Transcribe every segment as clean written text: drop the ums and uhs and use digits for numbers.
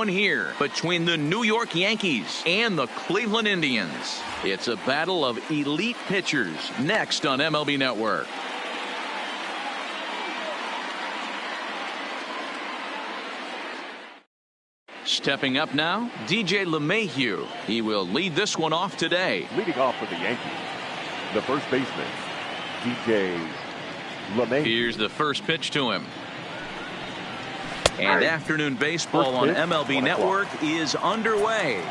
one here between the New York Yankees and the Cleveland Indians. It's a battle of elite pitchers next on MLB Network. Stepping up now, DJ LeMahieu. He will lead this one off today. Leading off for the Yankees, the first baseman, DJ LeMahieu. Here's the first pitch to him. And afternoon baseball on MLB Network is underway.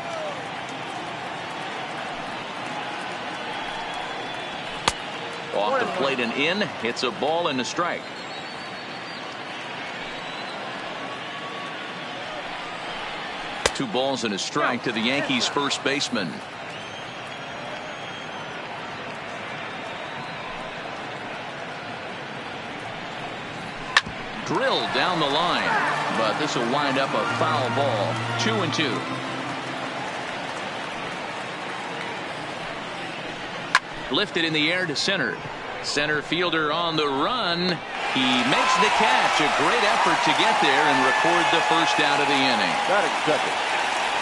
Off the plate and in. It's a ball and a strike. Two balls and a strike to the Yankees first baseman. Drilled down the line, but this will wind up a foul ball. 2-2. Lifted in the air to center. Center fielder on the run. He makes the catch. A great effort to get there and record the first out of the inning.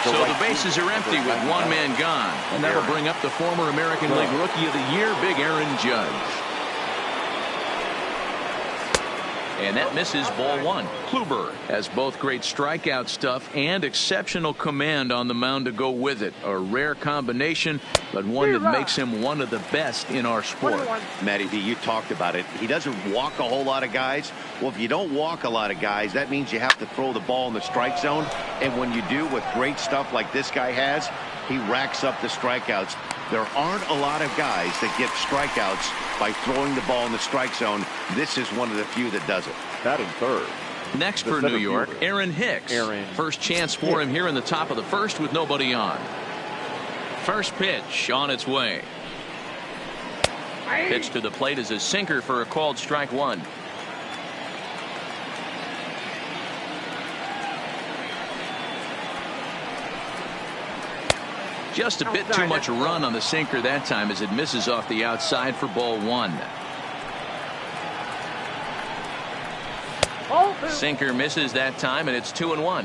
So the bases are empty with one man gone. And that'll bring up the former American League Rookie of the Year, Big Aaron Judge. And that misses ball one. Kluber has both great strikeout stuff and exceptional command on the mound to go with it. A rare combination, but one that makes him one of the best in our sport. Matty B, you talked about it. He doesn't walk a whole lot of guys. Well, if you don't walk a lot of guys, that means you have to throw the ball in the strike zone. And when you do with great stuff like this guy has, he racks up the strikeouts. There aren't a lot of guys that get strikeouts by throwing the ball in the strike zone. This is one of the few that does it. Batting third. Next for New York, Aaron Hicks. First chance for him here in the top of the first with nobody on. First pitch on its way. Pitch to the plate is a sinker for a called strike one. Just a bit too much run on the sinker that time as it misses off the outside for ball one. Sinker misses that time, and it's 2-1.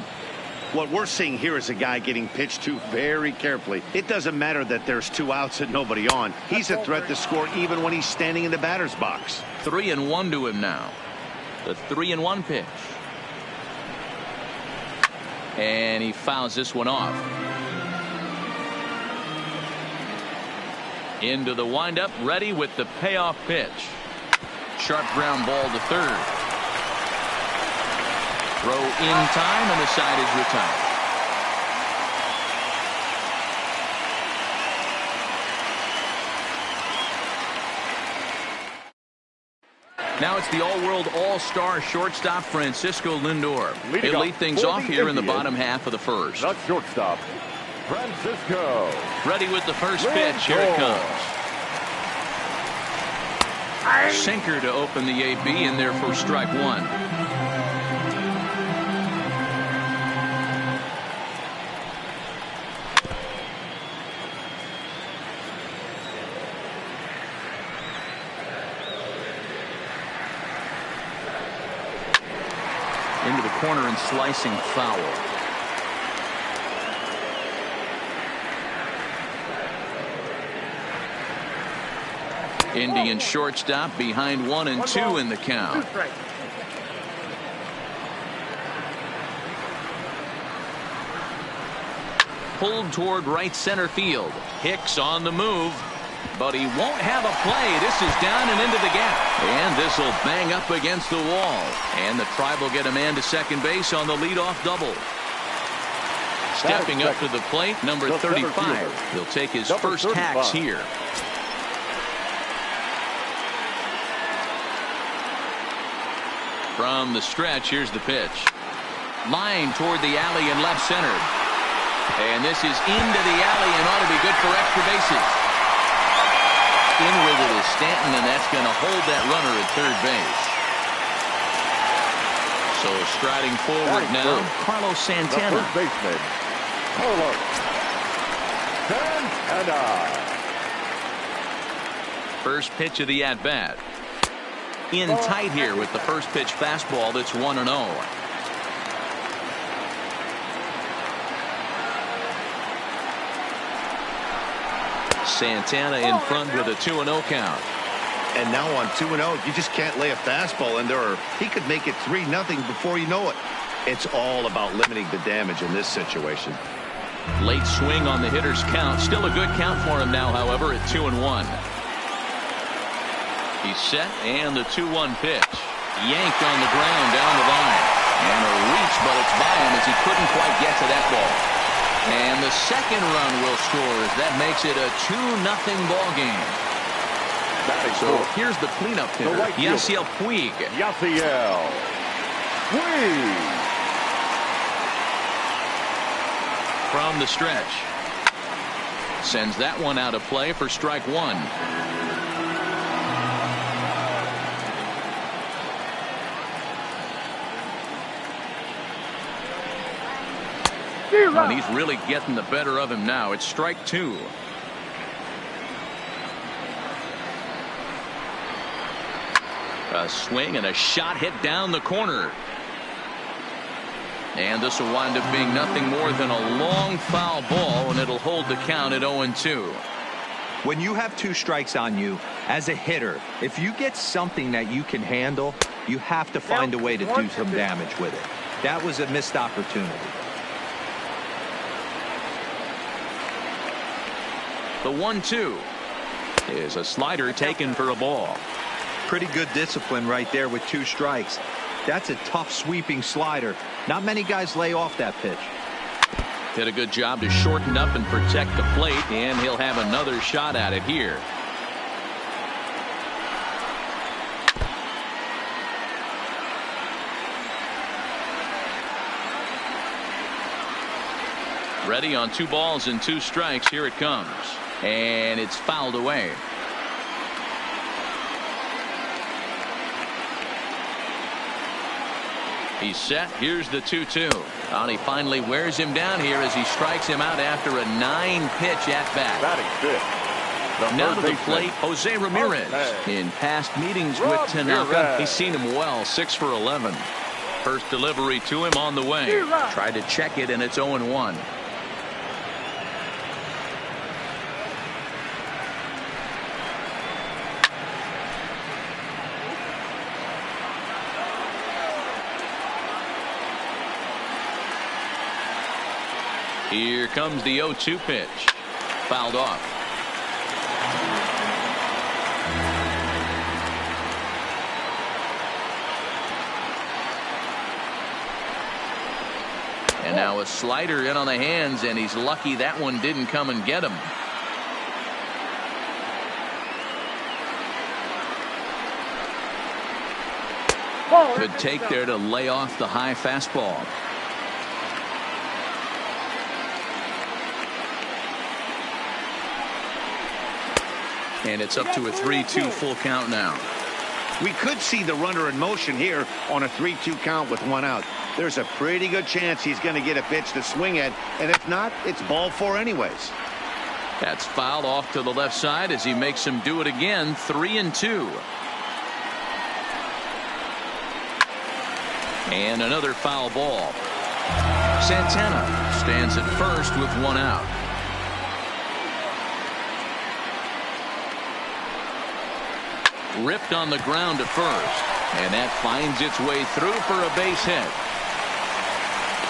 What we're seeing here is a guy getting pitched to very carefully. It doesn't matter that there's two outs and nobody on. He's a threat to score even when he's standing in the batter's box. 3-1 to him now. The 3-1 pitch. And he fouls this one off. Into the windup, ready with the payoff pitch. Sharp ground ball to third. Throw in time, and the side is retired. Now it's the all-world all-star shortstop Francisco Lindor. He'll lead things off here in the bottom half of the first. Not shortstop, Francisco. Ready with the first pitch. Here it comes. Sinker to open the AB in there for strike one. Into the corner and slicing foul. Indian shortstop behind 1-2 in the count. Pulled toward right center field. Hicks on the move, but he won't have a play. This is down and into the gap, and this will bang up against the wall, and the Tribe will get a man to second base on the leadoff double. Stepping up to the plate, number 35. He'll take his first hacks here. From the stretch, here's the pitch. Line toward the alley in left center. And this is into the alley and ought to be good for extra bases. In with it is Stanton, and that's going to hold that runner at third base. So striding forward now, Carlos Santana. The first baseman, Carlos Santana. First pitch of the at-bat. In tight here with the first pitch fastball that's 1-0. Santana in front with a 2-0 count. And now on 2-0, you just can't lay a fastball in there, or he could make it 3-0 before you know it. It's all about limiting the damage in this situation. Late swing on the hitter's count. Still a good count for him now, however, at 2-1. He's set, and the 2-1 pitch. Yanked on the ground down the line. And a reach, but it's by him as he couldn't quite get to that ball. And the second run will score as that makes it a 2-0 ball game. So here's the cleanup hitter, Yasiel Puig. Yasiel Puig. From the stretch. Sends that one out of play for strike one. And he's really getting the better of him now. It's strike two. A swing and a shot hit down the corner. And this will wind up being nothing more than a long foul ball, and it'll hold the count at 0-2. When you have 2 strikes on you as a hitter, if you get something that you can handle, you have to find a way to do some damage with it. That was a missed opportunity. The 1-2 is a slider taken for a ball. Pretty good discipline right there with 2 strikes. That's a tough sweeping slider. Not many guys lay off that pitch. Did a good job to shorten up and protect the plate, and he'll have another shot at it here. Ready on 2 balls and 2 strikes. Here it comes. And it's fouled away. He's set. Here's the 2-2. And he finally wears him down here as he strikes him out after a 9-pitch at bat. Now to the plate, Jose Ramirez. In past meetings with Tanaka, he's seen him well. 6 for 11. First delivery to him on the way. Tried to check it, and it's 0-1. Here comes the 0-2 pitch. Fouled off. And now a slider in on the hands, and he's lucky that one didn't come and get him. Good take there to lay off the high fastball. And it's up to a 3-2 full count now. We could see the runner in motion here on a 3-2 count with 1 out. There's a pretty good chance he's going to get a pitch to swing at, and if not, it's ball 4 anyways. That's fouled off to the left side as he makes him do it again. 3-2. And another foul ball. Santana stands at first with 1 out. Ripped on the ground to first, and that finds its way through for a base hit.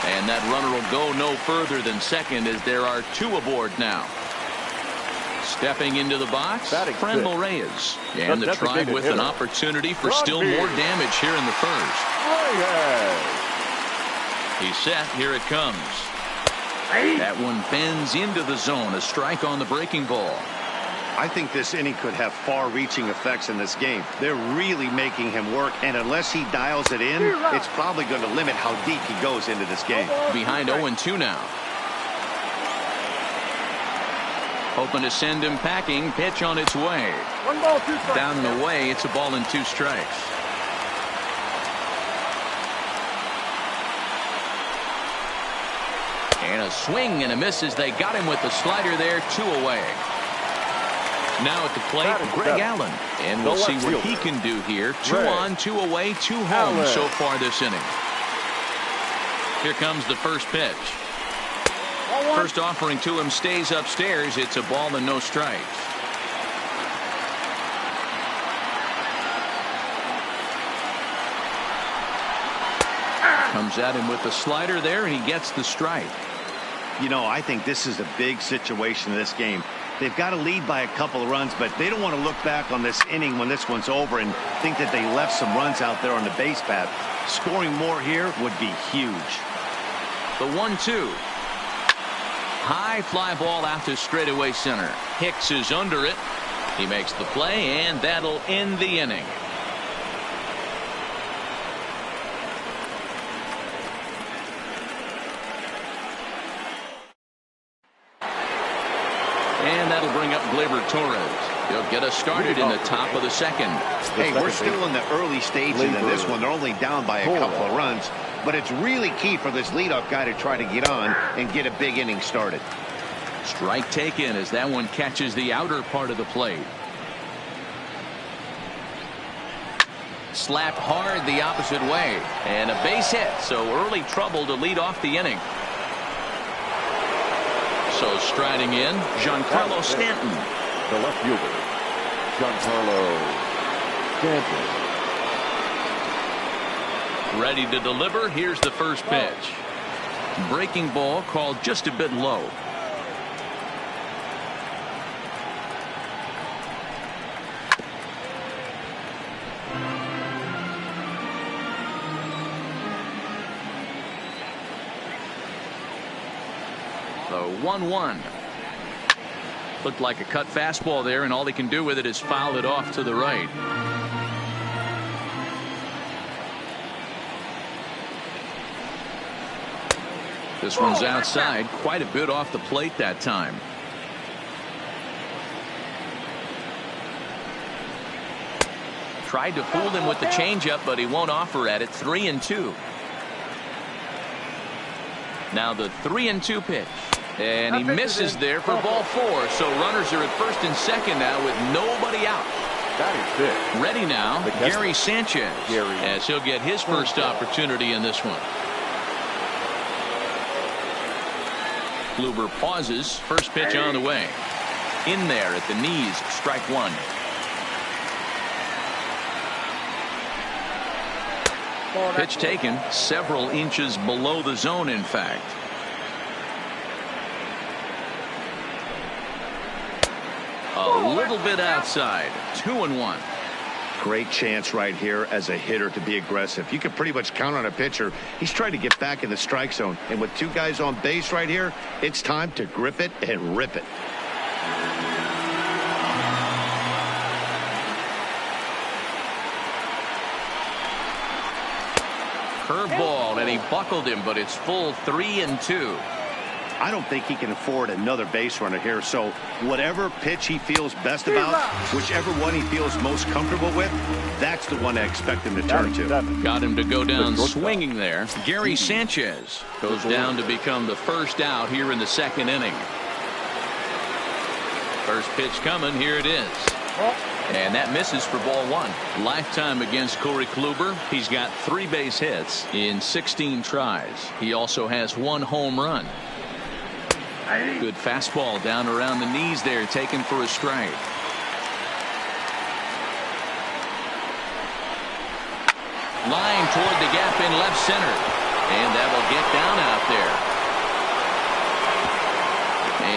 And that runner will go no further than second as there are 2 aboard now. Stepping into the box, Franmil Reyes. And the Tribe with an opportunity for still more damage here in the first. He's set. Here it comes. That one bends into the zone. A strike on the breaking ball. I think this inning could have far-reaching effects in this game. They're really making him work, and unless he dials it in, it's probably going to limit how deep he goes into this game. Behind 0-2 now. Hoping to send him packing. Pitch on its way. 1 ball, 2 strikes. Down and away. It's a ball and 2 strikes. And a swing and a miss as they got him with the slider there. 2 away. Now at the plate, Greg Allen. And we'll see what he can do here. 2 on, 2 away, 2 home so far this inning. Here comes the first pitch. First offering to him stays upstairs. It's a ball and no strikes. Comes at him with the slider there, and he gets the strike. You know, I think this is a big situation in this game. They've got to lead by a couple of runs, but they don't want to look back on this inning when this one's over and think that they left some runs out there on the base path. Scoring more here would be huge. The 1-2. High fly ball out to straightaway center. Hicks is under it. He makes the play, and that'll end the inning. And that'll bring up Gleyber Torres. He'll get us started in the top of the second. Hey, we're still in the early stages of this one. They're only down by a couple of runs, but it's really key for this leadoff guy to try to get on and get a big inning started. Strike taken as that one catches the outer part of the plate. Slapped hard the opposite way, and a base hit, so early trouble to lead off the inning. So striding in, Giancarlo Stanton. The left fielder, Giancarlo Stanton. Ready to deliver. Here's the first pitch. Breaking ball called just a bit low. The 1-1. Looked like a cut fastball there, and all he can do with it is foul it off to the right. This one's outside, quite a bit off the plate that time. Tried to fool him with the changeup, but he won't offer at it. 3-2. Now the 3-2 pitch. And he misses there for ball 4. So runners are at first and second now with nobody out. Ready now, Gary Sanchez, as he'll get his first opportunity in this one. Kluber pauses. First pitch on the way. In there at the knees, strike one. Pitch taken several inches below the zone, in fact. A little bit outside. 2-1. Great chance right here as a hitter to be aggressive. You can pretty much count on a pitcher. He's trying to get back in the strike zone. And with two guys on base right here, it's time to grip it and rip it. Curveball, and he buckled him, but it's full 3-2. I don't think he can afford another base runner here, so whatever pitch he feels best about, whichever one he feels most comfortable with, that's the one I expect him to turn to. Got him to go down swinging there. Gary Sanchez goes down to become the first out here in the second inning. First pitch coming, here it is. And that misses for ball 1. Lifetime against Corey Kluber. He's got 3 base hits in 16 tries. He also has 1 home run. Good fastball down around the knees there, taken for a strike. Line toward the gap in left center. And that will get down out there.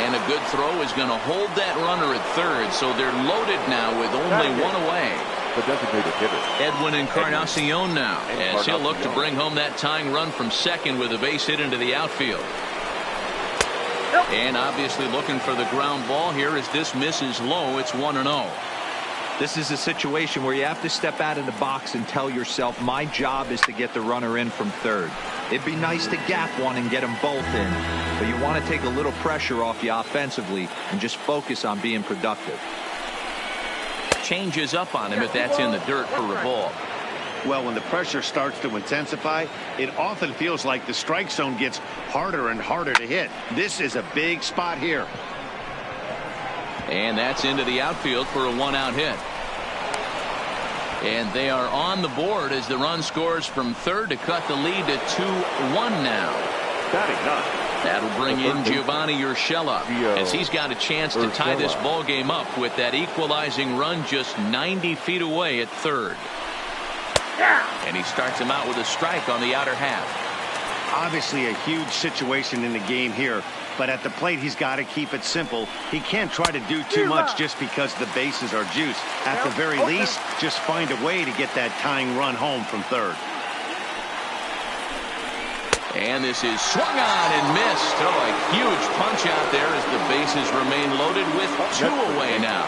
And a good throw is going to hold that runner at third, so they're loaded now with only 1 away. The designated hitter, Edwin Encarnacion now, as he'll look to bring home that tying run from second with a base hit into the outfield. And obviously looking for the ground ball here as this misses low. It's 1-0. This is a situation where you have to step out of the box and tell yourself, my job is to get the runner in from third. It'd be nice to gap one and get them both in, but you want to take a little pressure off you offensively and just focus on being productive. Changes up on him if that's in the dirt for a ball. Well, when the pressure starts to intensify, it often feels like the strike zone gets harder and harder to hit. This is a big spot here. And that's into the outfield for a 1-out hit. And they are on the board as the run scores from third to cut the lead to 2-1 now. batting 9, That'll bring in Giovanni Urshela as he's got a chance to tie this ball game up with that equalizing run just 90 feet away at third. And he starts him out with a strike on the outer half. Obviously a huge situation in the game here, but at the plate he's got to keep it simple. He can't try to do too much just because the bases are juiced. At the very least, just find a way to get that tying run home from third. And this is swung on and missed. Oh, a huge punch out there as the bases remain loaded with two away now.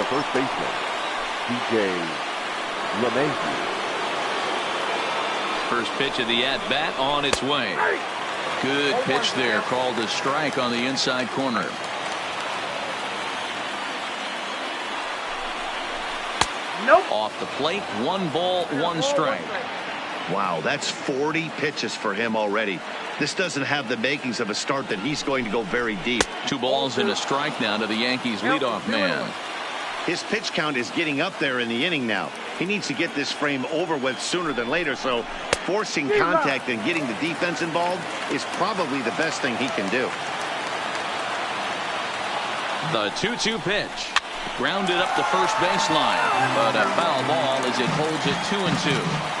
The first baseman, BkidsTV. First pitch of the at-bat on its way. Good pitch there, called a strike on the inside corner. Nope. Off the plate, 1 ball, 1 strike. Wow, that's 40 pitches for him already. This doesn't have the makings of a start that he's going to go very deep. 2 balls and a strike now to the Yankees leadoff man. His pitch count is getting up there in the inning now. He needs to get this frame over with sooner than later, so forcing contact and getting the defense involved is probably the best thing he can do. The 2-2 pitch. Grounded up the first baseline, but a foul ball as it holds it 2-2.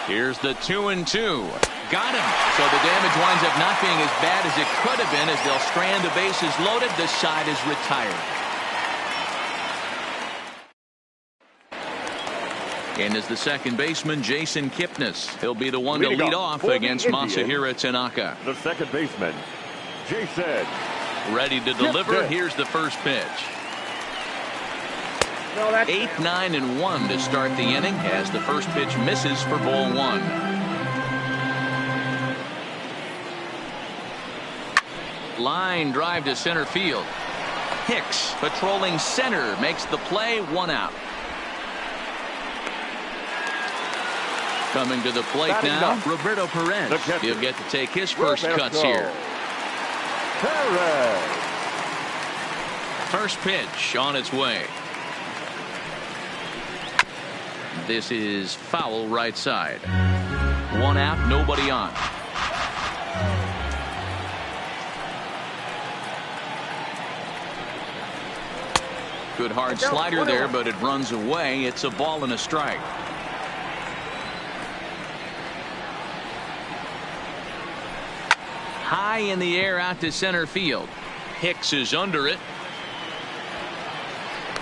Here's the 2-2. Got him. So the damage winds up not being as bad as it could have been as they'll strand the bases loaded. The side is retired. And as the second baseman, Jason Kipnis. He'll be the one to lead off against Masahiro Tanaka. The second baseman, Jason. Ready to deliver. Here's the first pitch. 8, 9, and 1 to start the inning as the first pitch misses for ball 1. Line drive to center field. Hicks patrolling center makes the play, 1 out. Coming to the plate now, Roberto Perez. He'll get to take his first cuts here. Perez. First pitch on its way. This is foul right side. 1 out, nobody on. Good hard slider there, but it runs away. It's a ball and a strike. High in the air out to center field. Hicks is under it.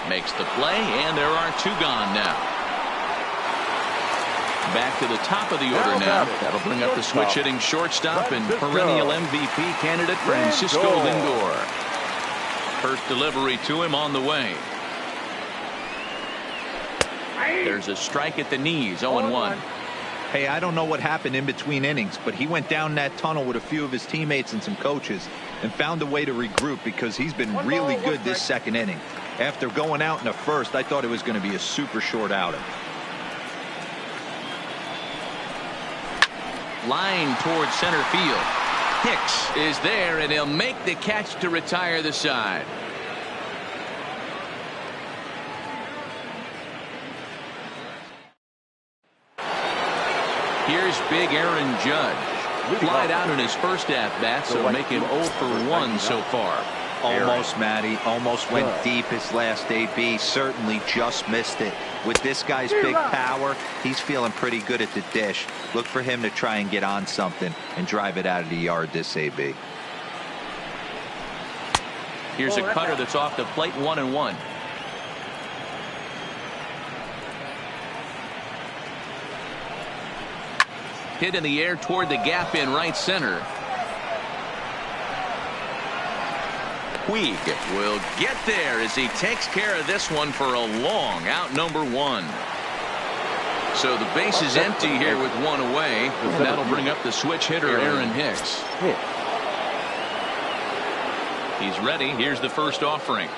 Makes the play, and there are 2 gone now. Back to the top of the order now. That'll bring up the switch hitting shortstop and perennial MVP candidate Francisco Lindor. First delivery to him on the way. There's a strike at the knees, 0-1. Hey, I don't know what happened in between innings, but he went down that tunnel with a few of his teammates and some coaches and found a way to regroup because he's been really good this second inning. After going out in the first, I thought it was going to be a super short outing. Line towards center field. Hicks is there, and he'll make the catch to retire the side. Here's big Aaron Judge. Flied out in his first at-bat, so make him 0 for 1 so far. Almost, Matty. Almost went deep his last AB. Certainly just missed it. With this guy's big power, he's feeling pretty good at the dish. Look for him to try and get on something and drive it out of the yard this AB. Here's a cutter that's off the plate, 1-1. Hit in the air toward the gap in right center. Puig will get there as he takes care of this one for a long out, number 1. So the base is empty here with 1 away, and that'll bring up the switch hitter Aaron Hicks. He's ready. Here's the first offering.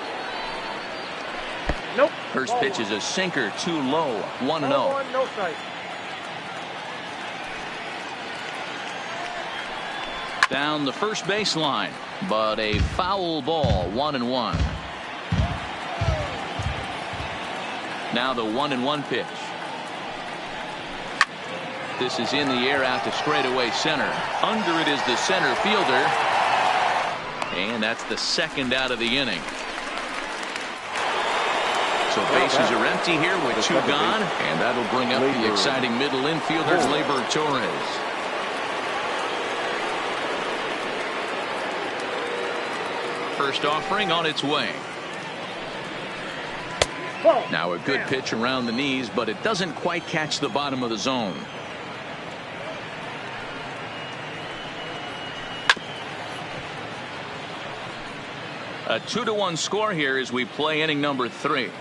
Nope. First pitch is a sinker, too low, 1-0. No strike. Down the first baseline, but a foul ball, 1-1. Now the 1-1 pitch. This is in the air out to straightaway center. Under it is the center fielder. And that's the second out of the inning. So bases are empty here with 2 gone. And that'll bring up the exciting middle infielder, Gleyber Torres. First offering on its way. Now a good pitch around the knees, but it doesn't quite catch the bottom of the zone. A 2-1 score here as we play inning number 3.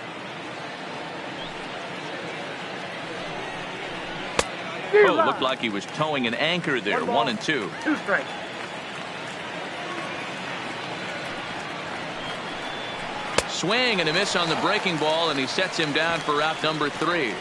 Oh, looked like he was towing an anchor there. 1-2. 2 strikes. Swing and a miss on the breaking ball, and he sets him down for out number 3.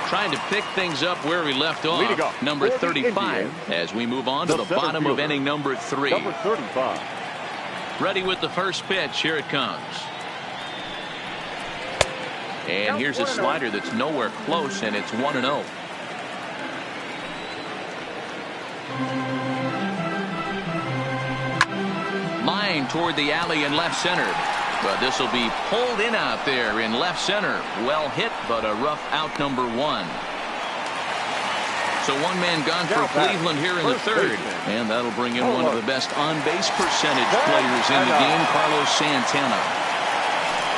Trying to pick things up where we left off. Number 35 as we move on to the bottom of inning number 3. Number 35. Ready with the first pitch. Here it comes. And here's a slider that's nowhere close, and it's 1-0. Line toward the alley in left center. But this will be pulled in out there in left center. Well hit, but a rough out number 1. So 1 man gone for Cleveland here in the 3rd. And that'll bring in one of the best on-base percentage players in the game, Carlos Santana.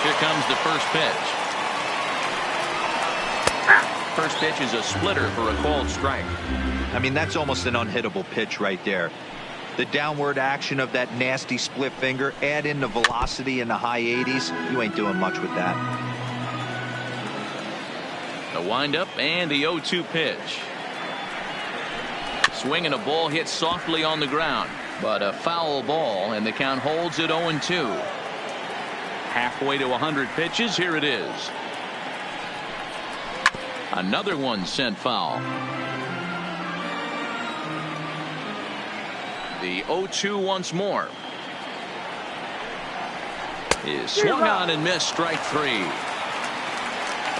Here comes the first pitch. First pitch is a splitter for a called strike. I mean, that's almost an unhittable pitch right there. The downward action of that nasty split finger, add in the velocity in the high 80s, you ain't doing much with that. The windup and the 0-2 pitch. Swinging a ball hit softly on the ground, but a foul ball, and the count holds at 0-2. Halfway to 100 pitches. Here it is. Another one sent foul. The 0-2 once more. Is swung on and missed. Strike 3.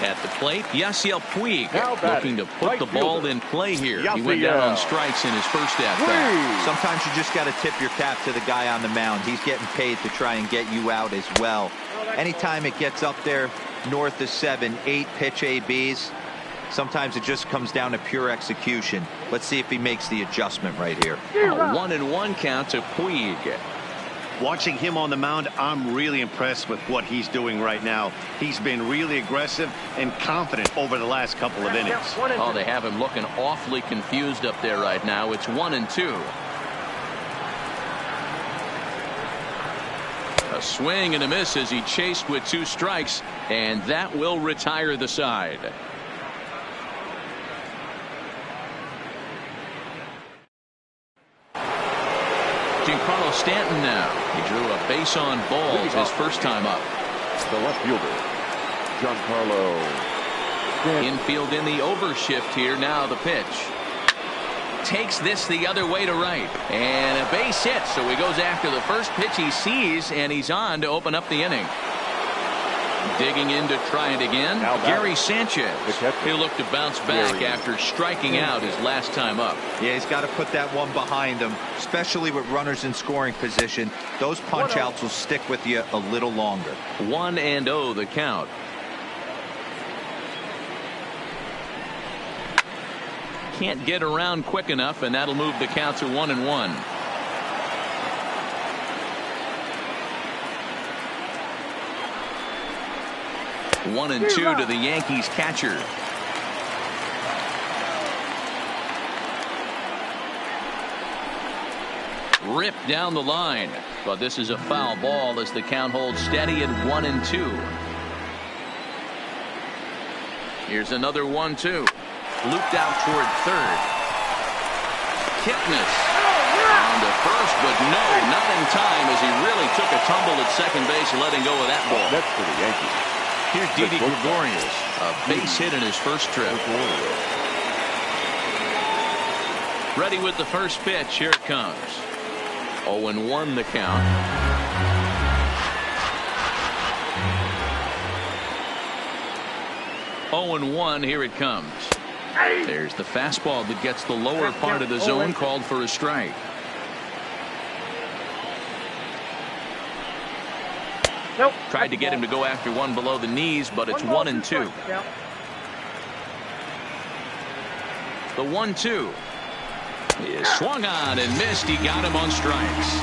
At the plate, Yasiel Puig looking to put the ball in play here. He went down on strikes in his first at-bat. Sometimes you just got to tip your cap to the guy on the mound. He's getting paid to try and get you out as well. Anytime it gets up there north of 7, 8 pitch ABs, sometimes it just comes down to pure execution. Let's see if he makes the adjustment right here. A 1-1 count to Puig. Watching him on the mound, I'm really impressed with what he's doing right now. He's been really aggressive and confident over the last couple of innings. Oh, they have him looking awfully confused up there right now. It's 1-2. A swing and a miss as he chased with 2 strikes, and that will retire the side. Giancarlo Stanton now. He drew a base on balls his first time up. The left fielder, Giancarlo Stanton. Infield in the overshift here. Now the pitch. Takes this the other way to right. And a base hit. So he goes after the first pitch he sees, and he's on to open up the inning. Digging in to try it again. Gary Sanchez. He'll look to bounce back after striking out his last time up. Yeah, he's got to put that one behind him, especially with runners in scoring position. Those punch outs will stick with you a little longer. 1-0 the count. Can't get around quick enough, and that'll move the count to 1-1. One and 2 to the Yankees catcher. Ripped down the line, but this is a foul ball as the count holds steady at 1-2. Here's another 1-2. Looped out toward third. Kipnis on to first, but no, not in time as he really took a tumble at second base, letting go of that ball. That's for the Yankees. Here's Didi Gregorius, a base hit in his first trip. Ready with the first pitch. Here it comes. 0-1 the count. 0-1. Here it comes. There's the fastball that gets the lower part of the zone, called for a strike. Nope. Tried to get him to go after one below the knees, but it's 1-2. The 1-2 is swung on and missed. He got him on strikes.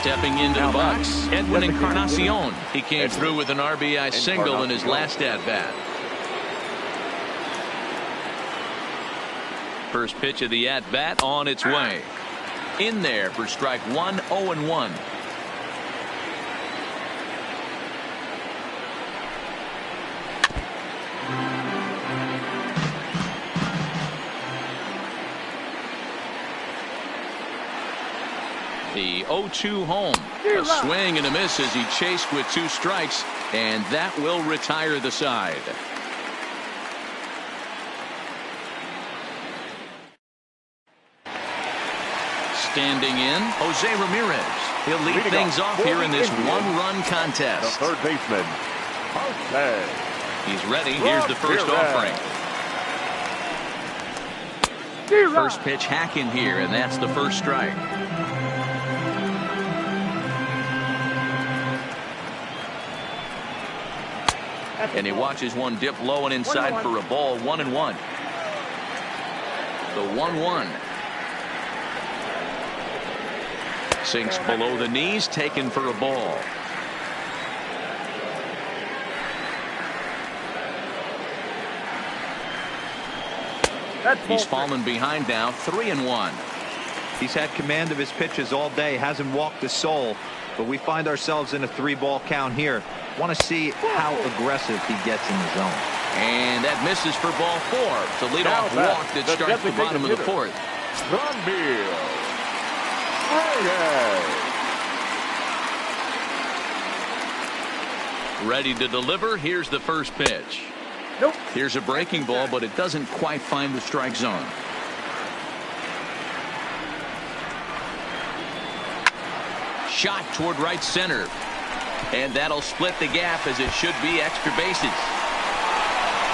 Stepping into the box, Edwin Encarnacion. He came through with an RBI single in his last at-bat. First pitch of the at-bat on its way. In there for strike one, 0-1. The 0-2 home. A swing and a miss as he chased with 2 strikes, and that will retire the side. Standing in, Jose Ramirez. He'll lead things off here in this one-run contest. The third baseman, Jose. He's ready. Here's the first offering. First pitch hack in here, and that's the first strike. And he watches one dip low and inside for a ball. 1-1. The 1-1. Sinks below the knees, taken for a ball. He's fallen behind now. 3-1. He's had command of his pitches all day, hasn't walked a soul, but we find ourselves in a 3-ball count here. Want to see how aggressive he gets in the zone. And that misses for ball 4. It's a leadoff walk that starts the bottom of the 4th. Ready to deliver. Here's the first pitch. Nope. Here's a breaking ball, but it doesn't quite find the strike zone. Shot toward right center. And that'll split the gap, as it should be extra bases.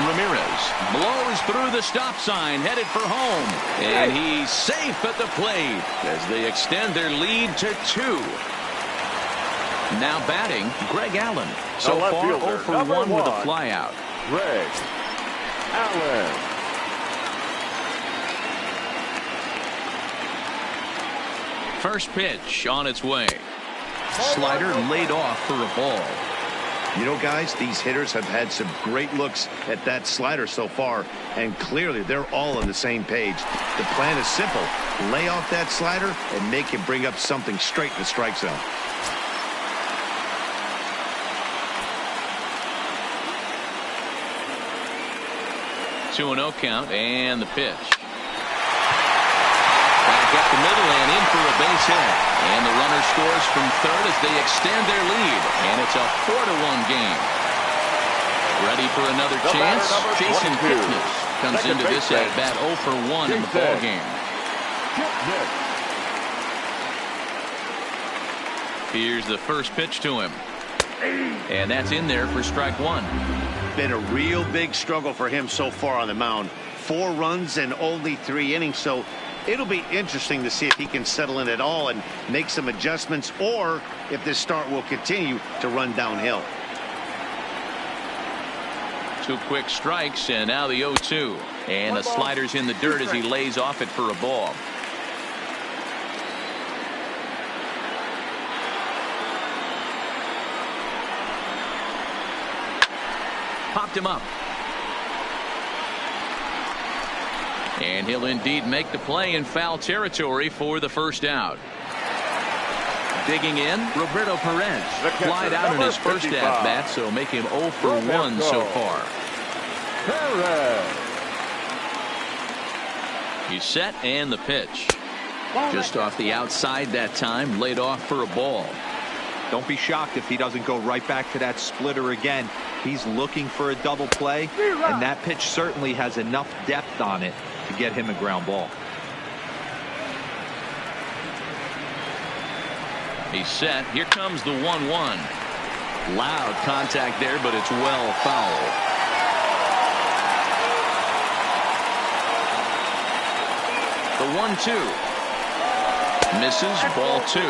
Ramirez blows through the stop sign, headed for home. And he's safe at the plate as they extend their lead to 2. Now batting, Greg Allen. So far 0 for 1 with a flyout. Greg Allen. First pitch on its way. Slider laid off for a ball. You know, guys, these hitters have had some great looks at that slider so far, and clearly they're all on the same page. The plan is simple. Lay off that slider and make him bring up something straight in the strike zone. Two and 0 count, and the pitch. Back up the middle and in for a base hit. And the runner scores from third as they extend their lead. And it's a 4-1 game. Ready for another chance? Jason Kipnis comes into this at bat 0 for 1 in the ball game. Here's the first pitch to him. And that's in there for strike 1. Been a real big struggle for him so far on the mound. 4 runs and only 3 innings, so it'll be interesting to see if he can settle in at all and make some adjustments, or if this start will continue to run downhill. 2 quick strikes, and now the 0-2. And the slider's in the dirt as he lays off it for a ball. Popped him up. And he'll indeed make the play in foul territory for the first out. Digging in, Roberto Perez. Flied out in his first at-bat, so make him 0 for 1 so far. He's set, and the pitch. Just off the outside that time, laid off for a ball. Don't be shocked if he doesn't go right back to that splitter again. He's looking for a double play, and that pitch certainly has enough depth on it to get him a ground ball. He's set. Here comes the 1-1. Loud contact there, but it's well foul. 1-2. Misses, ball 2.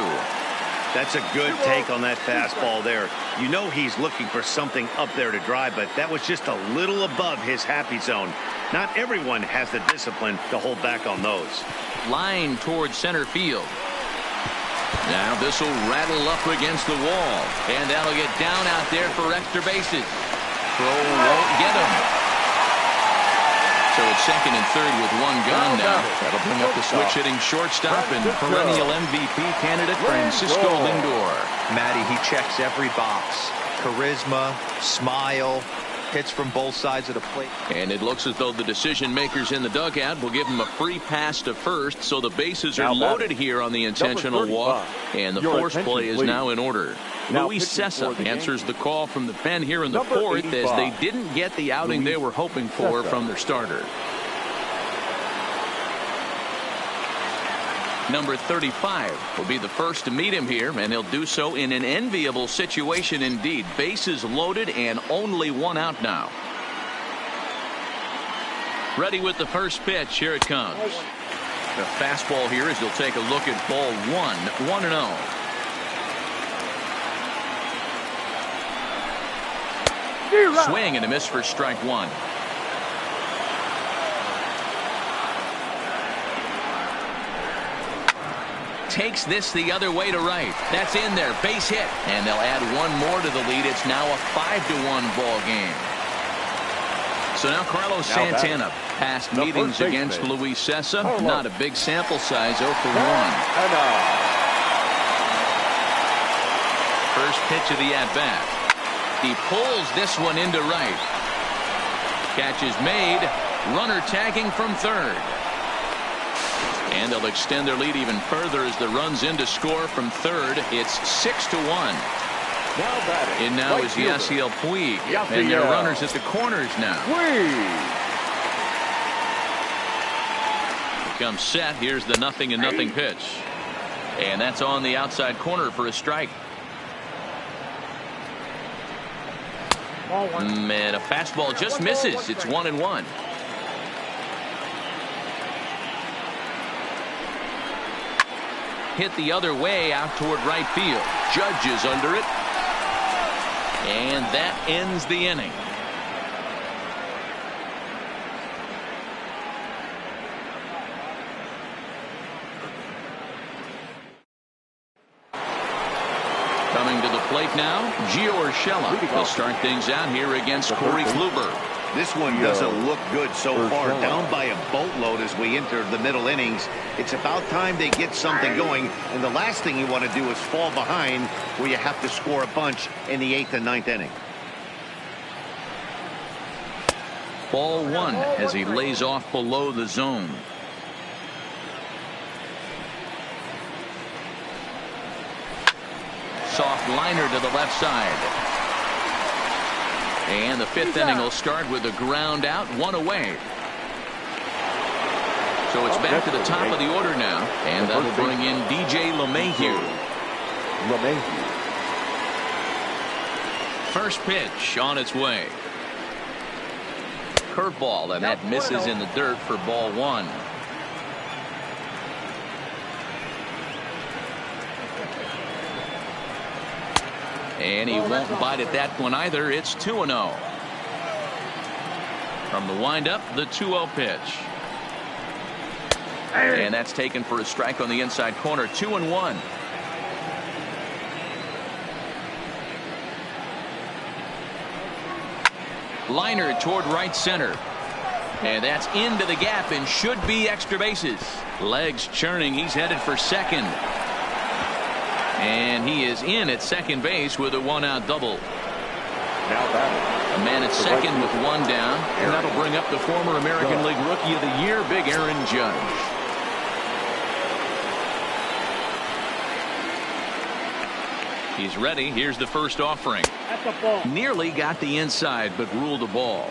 That's a good take on that fastball there. You know he's looking for something up there to drive, but that was just a little above his happy zone. Not everyone has the discipline to hold back on those. Line towards center field. Now this will rattle up against the wall, and that'll get down out there for extra bases. Throw won't get him. So it's second and third with one gone now. That'll bring up the switch-hitting shortstop and perennial MVP candidate Francisco Lindor. Matty, he checks every box. Charisma, smile, hits from both sides of the plate. And it looks as though the decision makers in the dugout will give him a free pass to first, so the bases are loaded here on the intentional walk, and the force play is now in order. Luis Cessa answers the call from the pen here in the fourth, as they didn't get the outing they were hoping for from their starter. Number 35 will be the first to meet him here, and he'll do so in an enviable situation indeed. Bases loaded and only one out now. Ready with the first pitch. Here it comes. The fastball here as he'll take a look at ball 1-0. Swing and a miss for strike one. Takes this the other way to right. That's in there. Base hit. And they'll add one more to the lead. It's now a 5-1 ball game. So now Carlos Santana. Past meetings against Luis Cessa. Not a big sample size. 0 for 1. First pitch of the at-bat. He pulls this one into right. Catch is made. Runner tagging from third. And they'll extend their lead even further as the runs in to score from third. It's 6-1. And now is Yasiel Puig. And their runners at the corners now. Comes set. Here's the 0-0 pitch. And that's on the outside corner for a strike. And a fastball just misses. It's 1-1. Hit the other way out toward right field. Judge is under it. And that ends the inning. Coming to the plate now, Gio Urshela. He'll start things out here against Corey Kluber. This one doesn't look good so far. Down by a boatload as we enter the middle innings. It's about time they get something going. And the last thing you want to do is fall behind where you have to score a bunch in the 8th and 9th inning. Ball 1 as he lays off below the zone. Soft liner to the left side. And the 5th inning will start with a ground out, one away. So it's back to the top of the order now, and that'll bring in DJ LeMahieu. First pitch on its way. Curveball, and that misses in the dirt for ball 1. And he won't bite at that one either. It's 2-0. From the windup, the 2-0 pitch. And that's taken for a strike on the inside corner. 2-1. Liner toward right center. And that's into the gap and should be extra bases. Legs churning. He's headed for second. And he is in at second base with a one-out double. A man at second with one down. And that'll bring up the former American League Rookie of the Year, Big Aaron Judge. He's ready. Here's the first offering. Nearly got the inside, but ruled the ball.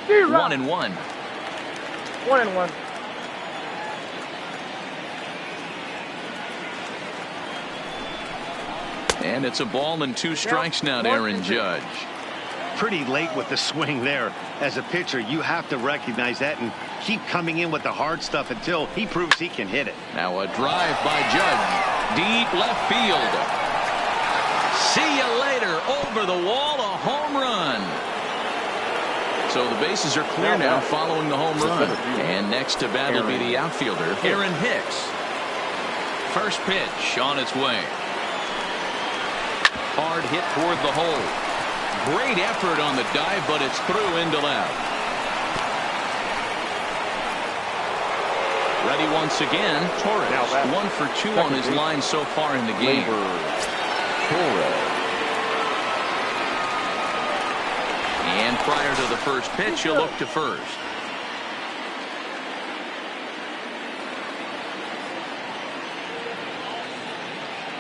One and one. 1-1. And it's a ball and 2 strikes now to Aaron Judge. pretty late with the swing there. As a pitcher, you have to recognize that and keep coming in with the hard stuff until he proves he can hit it. Now a drive by Judge. Deep left field. See you later. Over the wall, a home run. So the bases are clear now following the home run. And next to bat will be the outfielder, Aaron Hicks. First pitch on its way. Hard hit toward the hole. Great effort on the dive, but it's through into left. Ready once again, Torres. 1 for 2 on his line so far in the game. And prior to the first pitch, he'll look to first.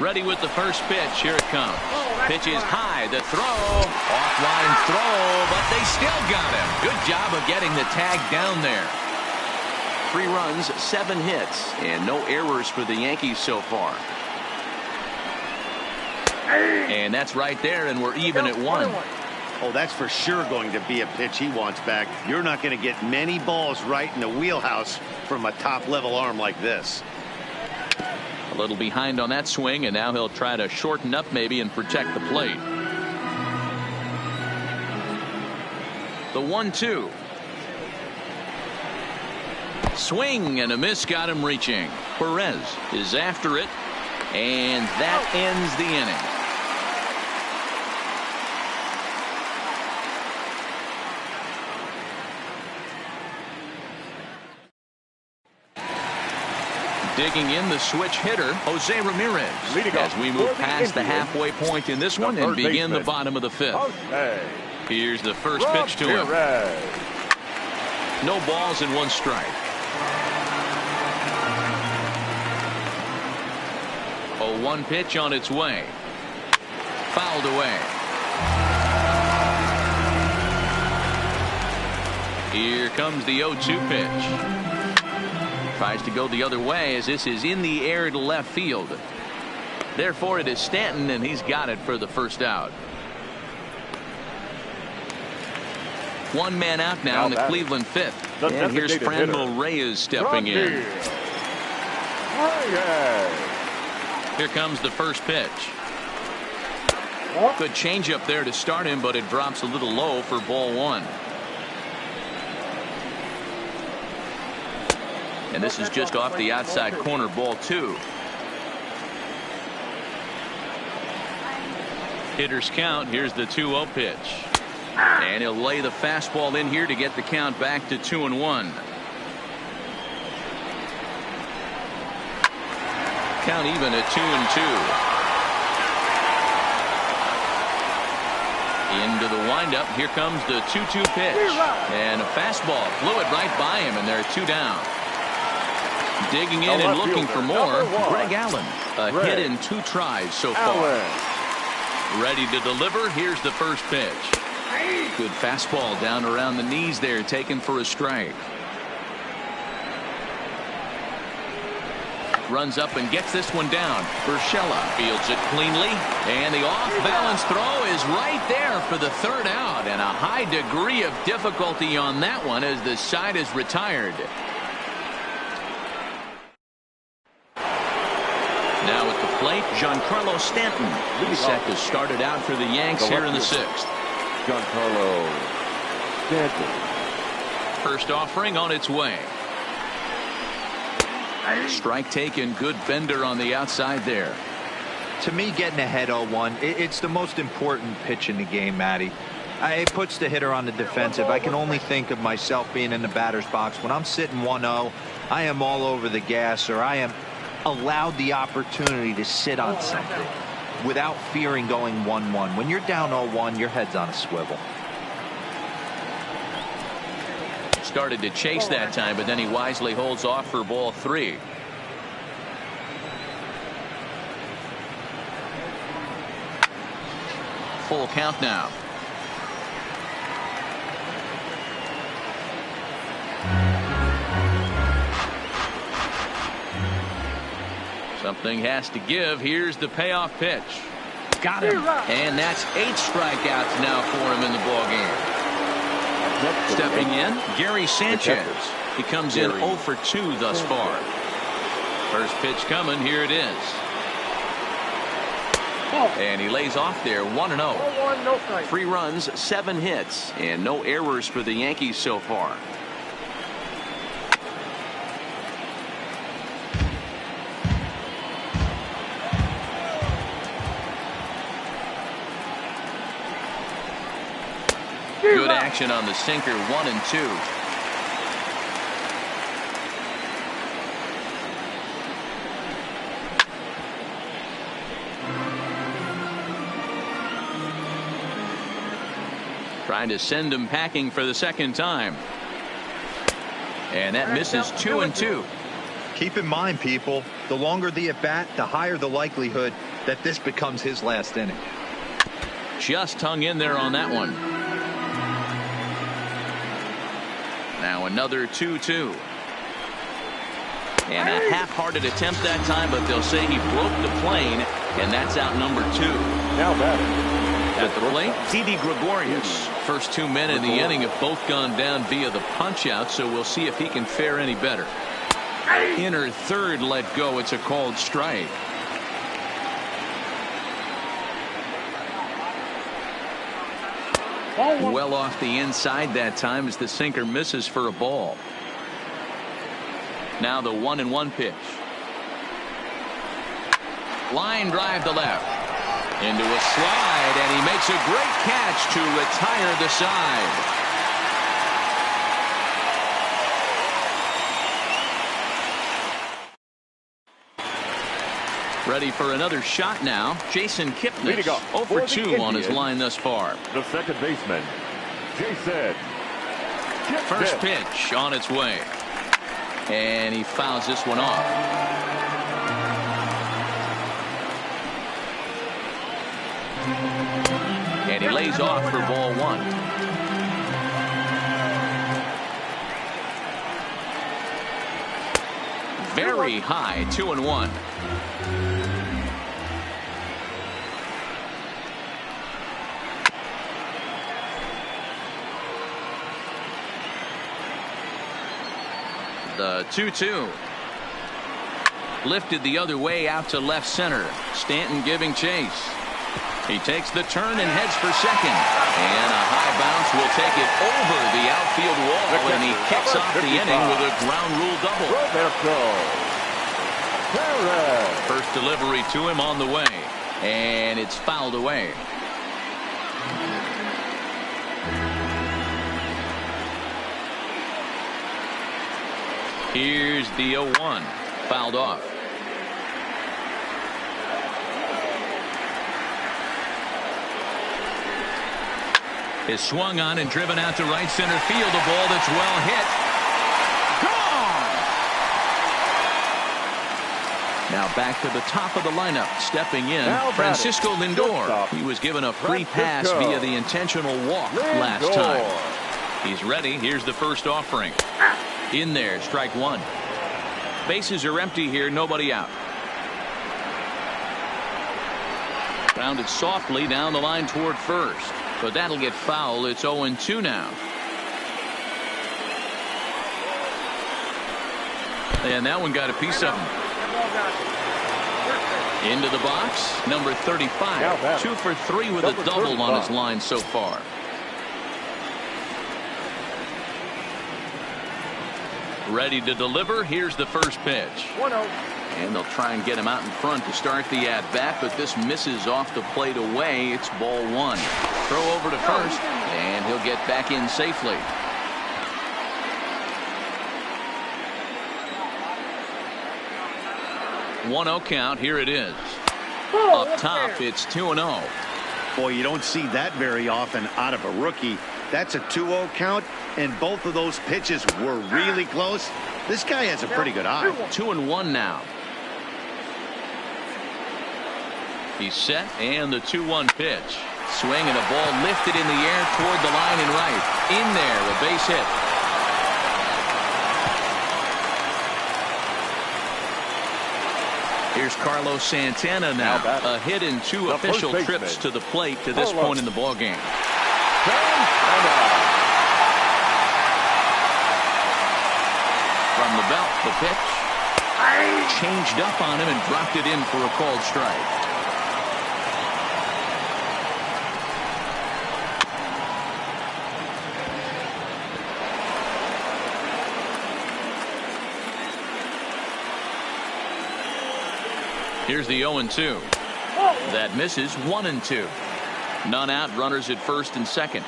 Ready with the first pitch. Here it comes. Pitch is high. The throw. Offline throw, but they still got him. Good job of getting the tag down there. 3 runs, 7 hits, and no errors for the Yankees so far. And that's right there, and we're even at 1. Oh, that's for sure going to be a pitch he wants back. You're not going to get many balls right in the wheelhouse from a top-level arm like this. A little behind on that swing, and now he'll try to shorten up maybe and protect the plate. The 1-2. Swing and a miss got him reaching. Perez is after it, and that ends the inning. Digging in the switch hitter, Jose Ramirez, as we move past the halfway point in this one and begin the bottom of the 5th. Here's the first pitch to him. No balls and 1 strike. 0-1 pitch on its way. Fouled away. Here comes the 0-2 pitch. Tries to go the other way as this is in the air to left field. Therefore it is Stanton, and he's got it for the first out. 1 man out now in the Cleveland 5th. And here's Franmil Reyes stepping in. Here comes the first pitch. Good changeup there to start him, but it drops a little low for ball 1. And this is just off the outside corner, ball 2. Hitters count. Here's the 2-0 pitch. And he'll lay the fastball in here to get the count back to 2-1. Count even at 2-2. Into the windup. Here comes the 2-2 pitch. And a fastball flew it right by him, and they're 2 down. Digging in and looking for more, Greg Allen. A hit in 2 tries so far. Ready to deliver. Here's the first pitch. Good fastball down around the knees there, taken for a strike. Runs up and gets this one down. Urshela fields it cleanly, and the off-balance throw is right there for the 3rd out, and a high degree of difficulty on that one as the side is retired. Now at the plate, Giancarlo Stanton. He's set to start it out for the Yanks here in the 6th. Giancarlo Stanton. First offering on its way. Strike taken. Good bender on the outside there. To me, getting ahead 0-1, it's the most important pitch in the game, Matty. It puts the hitter on the defensive. I can only think of myself being in the batter's box. When I'm sitting 1-0, I am all over the gas, or I am allowed the opportunity to sit on something without fearing going 1-1. When you're down 0-1, your head's on a swivel. Started to chase that time, but then he wisely holds off for ball 3. Full count now. Something has to give. Here's the payoff pitch. Got him. And that's 8 strikeouts now for him in the ballgame. Stepping in, Gary Sanchez. He comes in 0 for 2 thus far. First pitch coming. Here it is. And he lays off there 1-0. 3 runs, 7 hits, and no errors for the Yankees so far. Good action on the sinker, 1-2. Trying to send him packing for the second time. And that misses 2-2. Keep in mind, people, the longer the at-bat, the higher the likelihood that this becomes his last inning. Just hung in there on that one. Now another 2-2. And a half-hearted attempt that time, but they'll say he broke the plane, and that's out number 2. Now batting. At the plate, Didi Gregorius. First 2 men in the inning have both gone down via the punch-out, so we'll see if he can fare any better. Inner third let go. It's a called strike. Well off the inside that time as the sinker misses for a ball. Now the 1-1 pitch. Line drive to left. Into a slide, and he makes a great catch to retire the side. Ready for another shot now. Jason Kipnis, 0 for 2 on his line thus far. The second baseman, Jason Kipnis. First pitch on its way. And he fouls this one off. And he lays off for ball 1. Very high, 2-1. The 2-2. Lifted the other way out to left center. Stanton giving chase. He takes the turn and heads for second. And a high bounce will take it over the outfield wall. And he kicks off the inning with a ground rule double. First delivery to him on the way. And it's fouled away. Here's the 0-1. Fouled off. Is swung on and driven out to right center field. A ball that's well hit. Gone! Now back to the top of the lineup. Stepping in, Francisco Lindor. He was given a free pass via the intentional walk last time. He's ready. Here's the first offering. In there, strike 1. Bases are empty here, nobody out. Grounded softly down the line toward first. But that'll get foul. It's 0-2 now. And that one got a piece of him. Into the box, number 35. 2 for 3 with a double on his line so far. Ready to deliver. Here's the first pitch. 1-0. And they'll try and get him out in front to start the at-bat, but this misses off the plate away. It's ball 1. Throw over to first, and he'll get back in safely. One-0 count. Here it is. Up top, it's 2-0. Boy, you don't see that very often out of a rookie. That's a 2-0 count, and both of those pitches were really close. This guy has a pretty good eye. 2-1 now. He's set, and the 2-1 pitch. Swing and a ball lifted in the air toward the line and right. In there, a base hit. Here's Carlos Santana now. A hit in 2 official trips to the plate to this point in the ballgame. From the belt, the pitch. Changed up on him and dropped it in for a called strike. Here's the 0-2. That misses. 1-2. None out. Runners at first and second.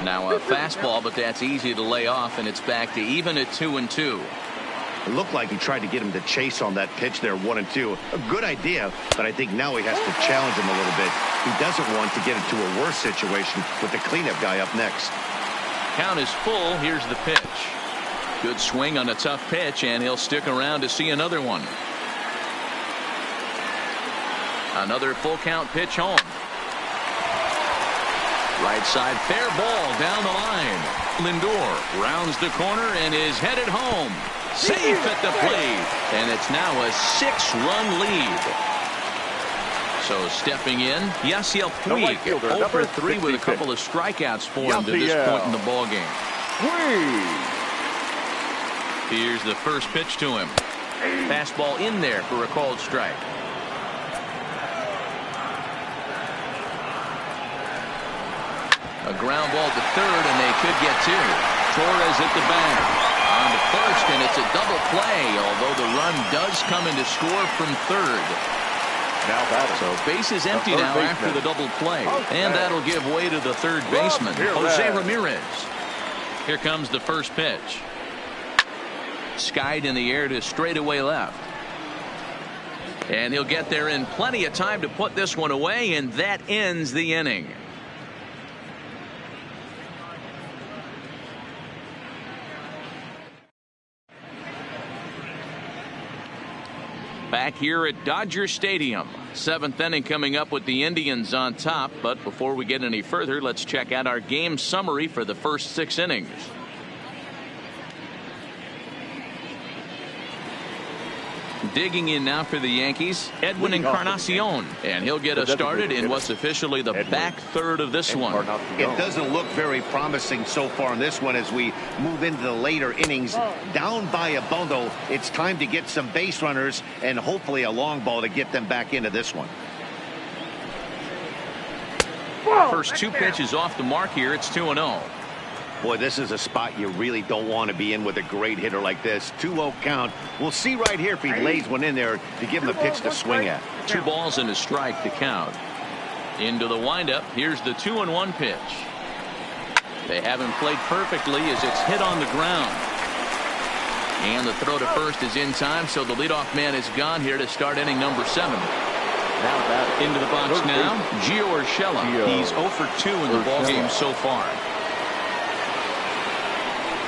Now a fastball, but that's easy to lay off, and it's back to even at 2-2. It looked like he tried to get him to chase on that pitch there, 1-2. A good idea, but I think now he has to challenge him a little bit. He doesn't want to get into a worse situation with the cleanup guy up next. Count is full. Here's the pitch. Good swing on a tough pitch, and he'll stick around to see another one. Another full count pitch home. Right side, fair ball down the line. Lindor rounds the corner and is headed home. Safe at the plate, and it's now a 6-run lead. So stepping in, Yasiel Puig, 0 for 3 with a couple of strikeouts for him to this point in the ballgame. Here's the first pitch to him. Fastball in there for a called strike. A ground ball to third, and they could get 2. Torres at the bag. On to first, and it's a double play, although the run does come in to score from third. So base is empty now after the double play, and that'll give way to the third baseman, Jose Ramirez. Here comes the first pitch. Skied in the air to straightaway left. And he'll get there in plenty of time to put this one away, and that ends the inning. Back here at Dodger Stadium. 7th inning coming up with the Indians on top. But before we get any further, let's check out our game summary for the first 6 innings. Digging in now for the Yankees, Edwin Encarnacion, and he'll get us started in what's officially the back third of this one. It doesn't look very promising so far in this one as we move into the later innings. Down by a bundle, it's time to get some base runners and hopefully a long ball to get them back into this one. First 2 pitches off the mark here. It's 2-0. Boy, this is a spot you really don't want to be in with a great hitter like this. 2-0 count. We'll see right here if he lays one in there to give him a pitch to swing at. 2 balls and a strike to count. Into the windup. Here's the 2-1 pitch. They haven't played perfectly as it's hit on the ground. And the throw to first is in time, so the leadoff man is gone here to start inning number 7. Now into the box now, Gio Urshela. He's 0 for 2 in the ballgame so far.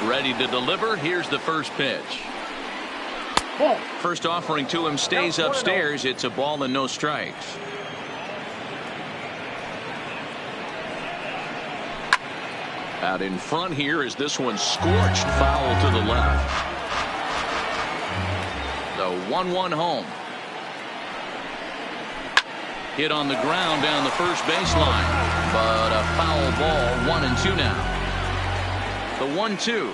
Ready to deliver. Here's the first pitch. First offering to him stays upstairs. It's a ball and no strikes. Out in front here is this one scorched foul to the left. The 1-1 home. Hit on the ground down the first baseline, but a foul ball. 1-2 now. The 1-2.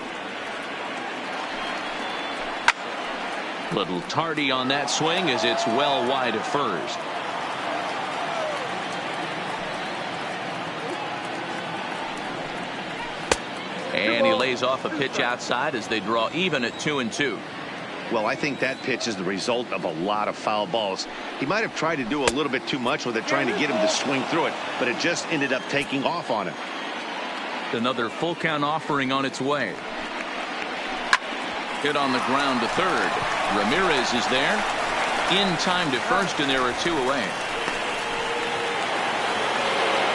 Little tardy on that swing as it's well wide of first. And he lays off a pitch outside as they draw even at 2-2. Well, I think that pitch is the result of a lot of foul balls. He might have tried to do a little bit too much with it, trying to get him to swing through it, but it just ended up taking off on him. Another full count offering on its way. Hit on the ground to third. Ramirez is there. In time to first, and there are 2 away.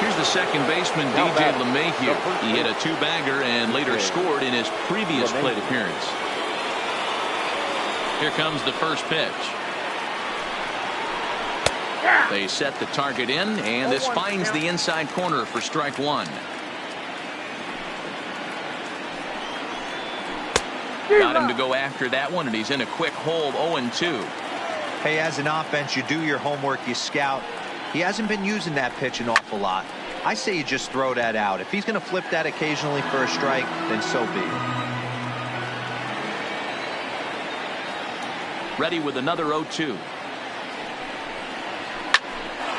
Here's the second baseman, DJ LeMahieu. He hit a 2-bagger and later scored in his previous plate appearance. Here comes the first pitch. They set the target in, and this finds the inside corner for strike 1. Got him to go after that one, and he's in a quick hold, 0-2. Hey, as an offense, you do your homework, you scout. He hasn't been using that pitch an awful lot. I say you just throw that out. If he's going to flip that occasionally for a strike, then so be it. Ready with another 0-2.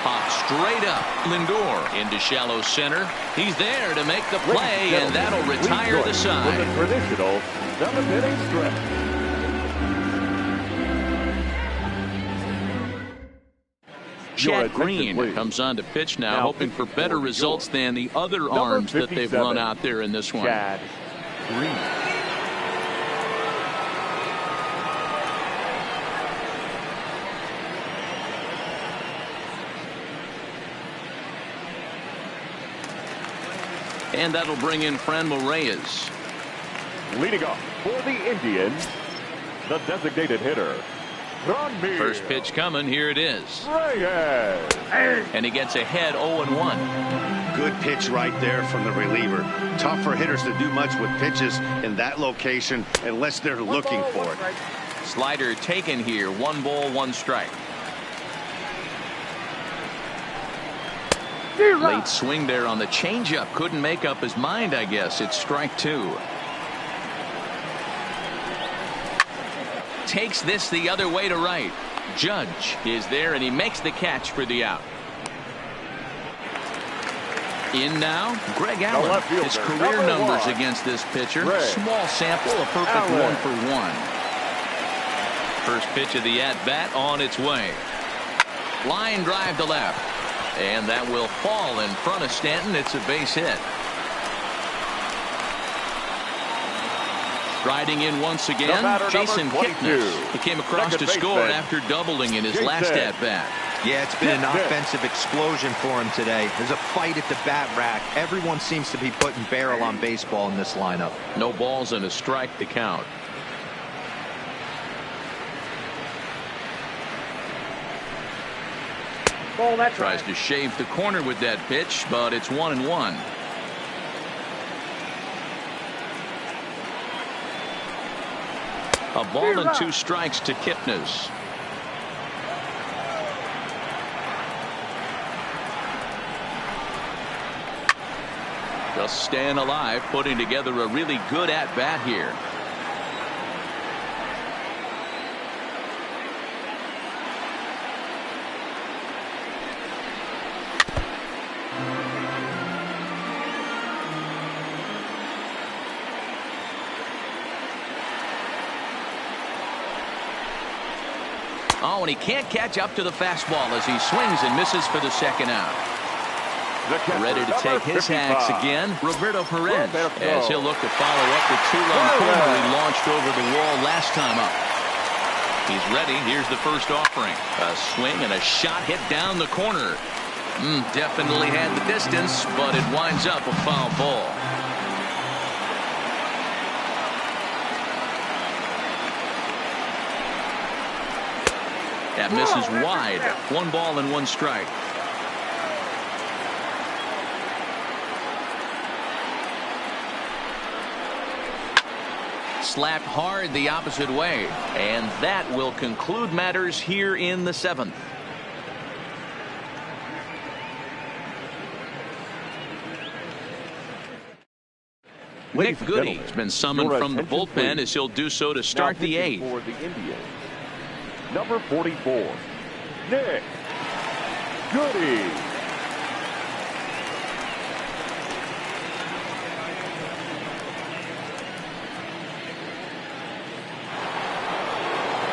Pop straight up. Lindor into shallow center. He's there to make the play, and that'll retire the side. With a traditional 7-inning stretch. Chad Green comes on to pitch now, hoping for better results than the other arms that they've run out there in this one. Chad Green. And that'll bring in Franmil Reyes. Leading off for the Indians, the designated hitter. First pitch coming. Here it is. Reyes. And he gets ahead 0-1. Good pitch right there from the reliever. Tough for hitters to do much with pitches in that location unless they're looking for it. Slider taken here. 1 ball, 1 strike. Late swing there on the changeup. Couldn't make up his mind, I guess. It's strike 2. Takes this the other way to right. Judge is there, and he makes the catch for the out. In now, Greg Allen. His career numbers against this pitcher. Small sample, a perfect 1 for 1. First pitch of the at-bat on its way. Line drive to left. And that will fall in front of Stanton. It's a base hit. Riding in once again, Jason Kipnis. He came across to score after doubling in his last at-bat. Yeah, it's been an offensive explosion for him today. There's a fight at the bat rack. Everyone seems to be putting barrel on baseball in this lineup. No balls and a strike to count. Ball, that's Tries to shave the corner with that pitch, but it's 1-1. A ball and 2 strikes to Kipnis. Just staying alive, putting together a really good at-bat here. Oh, and he can't catch up to the fastball as he swings and misses for the second out. Ready to take his hacks again, Roberto Perez, as he'll look to follow up the 2-run homer he launched over the wall last time up. He's ready. Here's the first offering. A swing and a shot hit down the corner. Definitely had the distance, but it winds up a foul ball. That misses wide. 1 ball and 1 strike. Slapped hard the opposite way, and that will conclude matters here in the 7th. Nick Goody has been summoned from the bullpen as he'll do so to start the 8th. For the Indians, number 44, Nick Goody.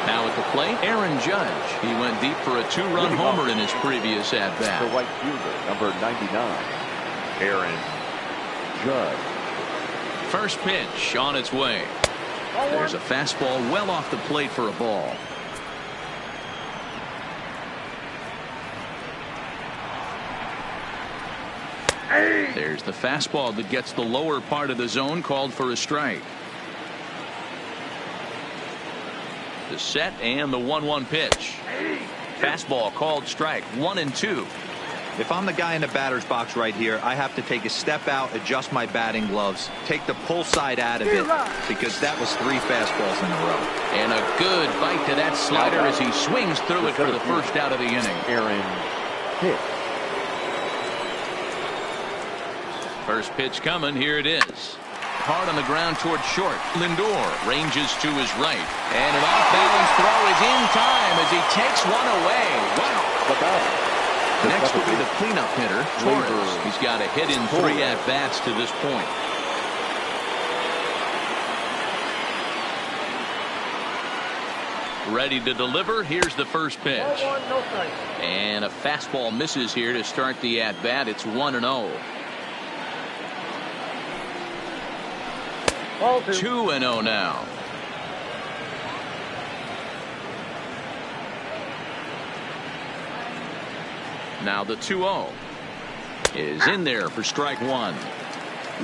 Now at the plate, Aaron Judge. He went deep for a 2-run homer in his previous at-bat. The right fielder, number 99, Aaron Judge. First pitch on its way. There's a fastball well off the plate for a ball. There's the fastball that gets the lower part of the zone, called for a strike. The set and the 1-1 pitch. Fastball called strike. 1-2. If I'm the guy in the batter's box right here, I have to take a step out, adjust my batting gloves, take the pull side out of it, because that was 3 fastballs in a row. And a good bite to that slider as he swings through it for the first out of the inning. Aaron Hicks. First pitch coming. Here it is. Hard on the ground toward short. Lindor ranges to his right. And an off-balance throw is in time as he takes one away. Wow. Next will be the cleanup hitter, Torres. He's got a hit in 3 at-bats to this point. Ready to deliver. Here's the first pitch. And a fastball misses here to start the at-bat. It's 1-0. 2-0 now. Now the 2-0 is in there for strike 1.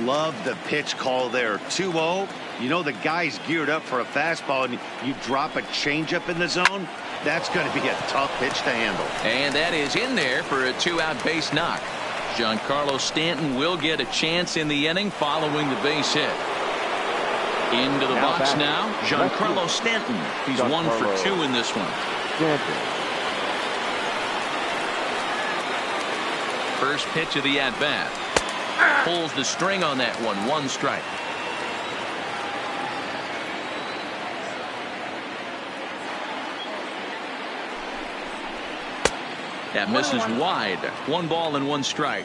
Love the pitch call there. 2-0. You know the guy's geared up for a fastball, and you drop a changeup in the zone. That's going to be a tough pitch to handle. And that is in there for a 2-out base knock. Giancarlo Stanton will get a chance in the inning following the base hit. Into the box now, Giancarlo Stanton. He's 1 for 2 in this one. First pitch of the at-bat. Pulls the string on that one. 1 strike. That misses wide. 1 ball and 1 strike.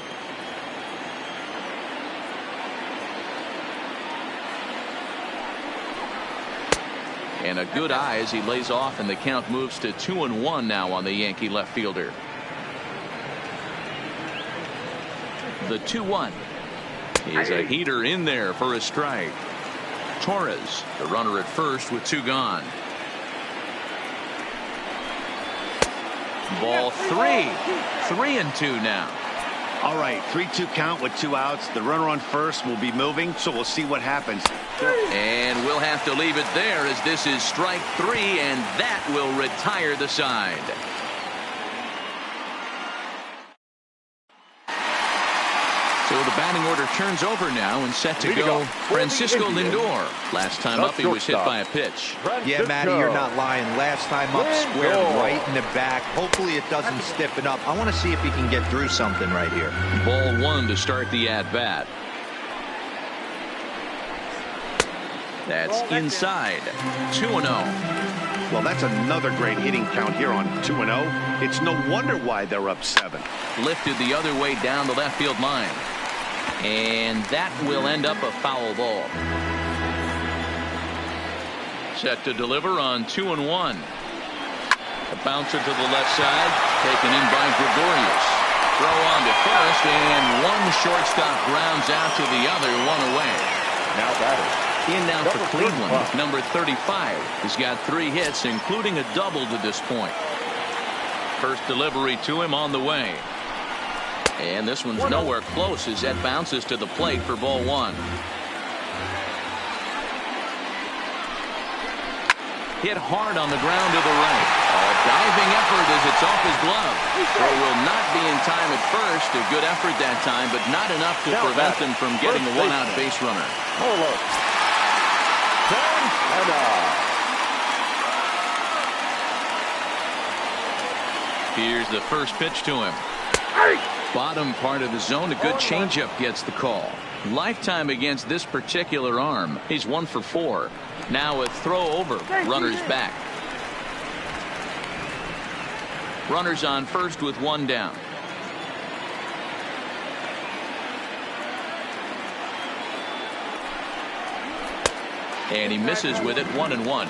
And a good eye as he lays off, and the count moves to 2-1 now on the Yankee left fielder. The 2-1 is a heater in there for a strike. Torres, the runner at first with 2 gone. Ball 3. 3-2 now. All right, 3-2 count with 2 outs. The runner on first will be moving, so we'll see what happens. And we'll have to leave it there as this is strike 3, and that will retire the side. So the batting order turns over now and set to go. Francisco Lindor. Last time up he was hit by a pitch. Yeah, Matty, you're not lying. Last time up squared right in the back. Hopefully it doesn't stiffen up. I want to see if he can get through something right here. Ball 1 to start the at-bat. That's inside. 2-0. Well, that's another great hitting count here on 2-0. It's no wonder why they're up 7. Lifted the other way down the left field line. And that will end up a foul ball. Set to deliver on 2-1. A bouncer to the left side, taken in by Gregorius. Throw on to first, and 1 shortstop grounds out to the other, 1 away. Now batter. In now for Cleveland, number 35. He's got 3 hits, including a double to this point. First delivery to him on the way. And this one's nowhere close as that bounces to the plate for ball 1. Hit hard on the ground to the right. A diving effort as it's off his glove. Throw will not be in time at first. A good effort that time, but not enough to prevent them from getting a 1-out base runner. Here's the first pitch to him. Bottom part of the zone. A good changeup gets the call. Lifetime against this particular arm. He's 1 for 4. Now a throw over. Runners back. Runners on first with 1 down. And he misses with it. 1-1.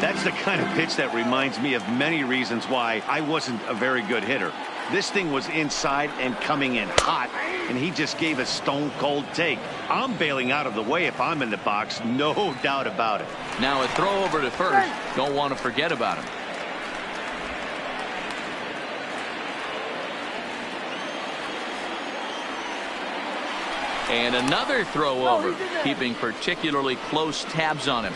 That's the kind of pitch that reminds me of many reasons why I wasn't a very good hitter. This thing was inside and coming in hot, and he just gave a stone-cold take. I'm bailing out of the way if I'm in the box, no doubt about it. Now a throw over to first. Don't want to forget about him. And another throw over, keeping particularly close tabs on him.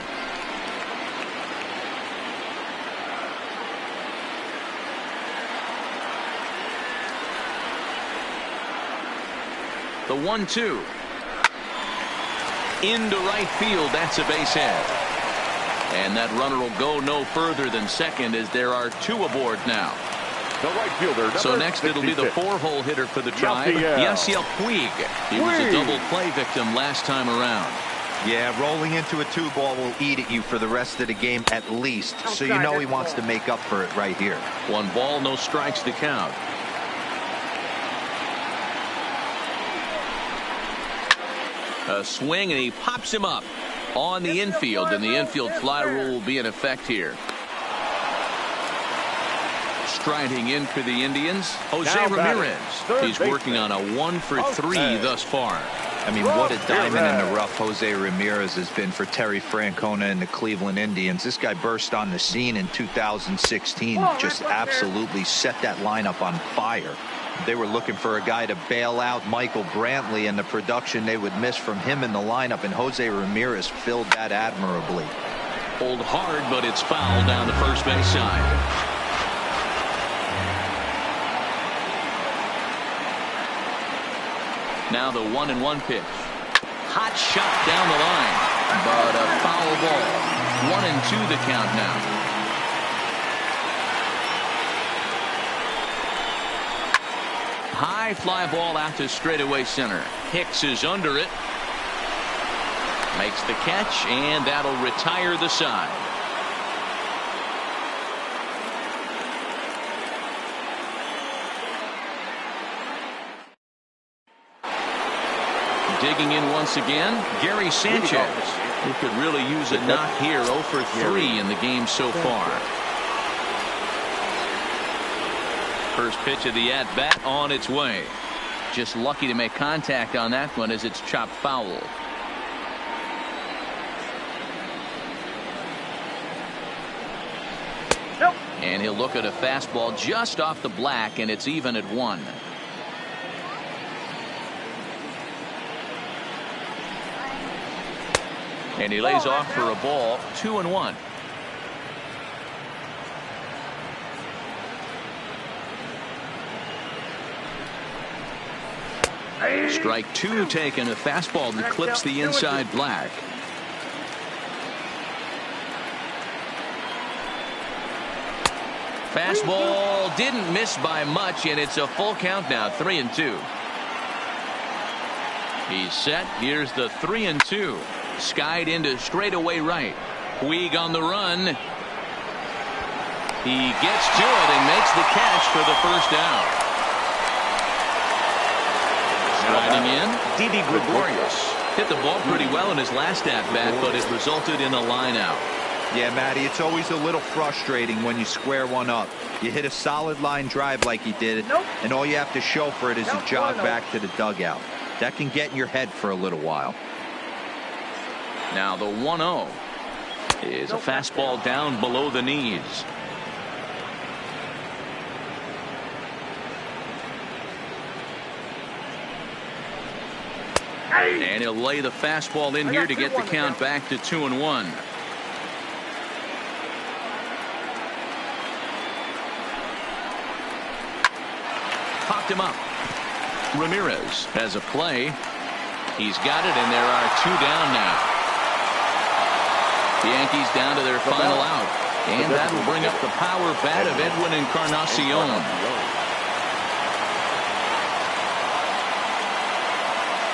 The 1-2. Into right field. That's a base hit. And that runner will go no further than second as there are 2 aboard now. The right fielder, so next it'll be the 4-hole hitter for the Tribe, Yasiel Puig. He was a double play victim last time around. Yeah, rolling into a 2-ball will eat at you for the rest of the game at least. So you know he wants to make up for it right here. 1 ball, no strikes to count. A swing, and he pops him up on the infield, and the infield fly rule will be in effect here. Striding in for the Indians, Jose Ramirez. He's working on a 1-for-3 thus far. I mean, what a diamond in the rough Jose Ramirez has been for Terry Francona and the Cleveland Indians. This guy burst on the scene in 2016, just absolutely set that lineup on fire. They were looking for a guy to bail out Michael Brantley, and the production they would miss from him in the lineup, and Jose Ramirez filled that admirably. Pulled hard, but it's foul down the first base side. Now the 1-1 pitch. Hot shot down the line, but a foul ball. 1-2 the count now. High fly ball out to straightaway center. Hicks is under it. Makes the catch, and that'll retire the side. Digging in once again, Gary Sanchez, who could really use a knock here. 0-for-3 in the game so far. First pitch of the at-bat on its way. Just lucky to make contact on that one as it's chopped foul. And he'll look at a fastball just off the black, and it's even at 1. And he lays off for a ball. 2-1. Strike 2 taken. A fastball that clips the inside black. Fastball didn't miss by much, and it's a full count now. 3-2. He's set. Here's the 3-2. Skied into straightaway right. Puig on the run. He gets to it and makes the catch for the first down. Striding in, Didi Gregorius. Hit the ball pretty well in his last at-bat, but it resulted in a line out. Yeah, Matty, it's always a little frustrating when you square one up. You hit a solid line drive like he did, and all you have to show for it is a jog back to the dugout. That can get in your head for a little while. Now the 1-0 is a fastball down below the knees. And he'll lay the fastball in here to get the count back to 2-1. Popped him up. Ramirez has a play. He's got it, and there are 2 down now. The Yankees down to their final out, and that will bring up the power bat of Edwin Encarnacion.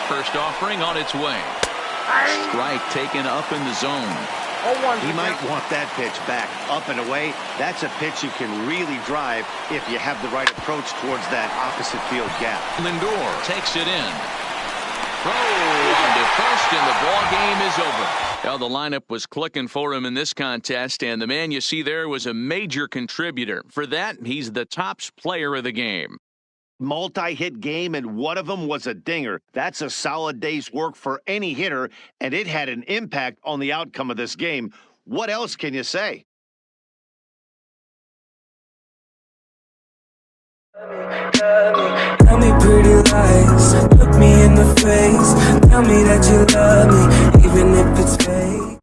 First offering on its way. Strike taken up in the zone. He might want that pitch back up and away. That's a pitch you can really drive if you have the right approach towards that opposite field gap. Lindor takes it in. Throw on to first, and the ball game is over. Well, the lineup was clicking for him in this contest, and the man you see there was a major contributor. For that, he's the tops player of the game. Multi-hit game, and one of them was a dinger. That's a solid day's work for any hitter, and it had an impact on the outcome of this game. What else can you say? Tell me pretty lies, look me in the face, tell me that you love me, even if it's fake.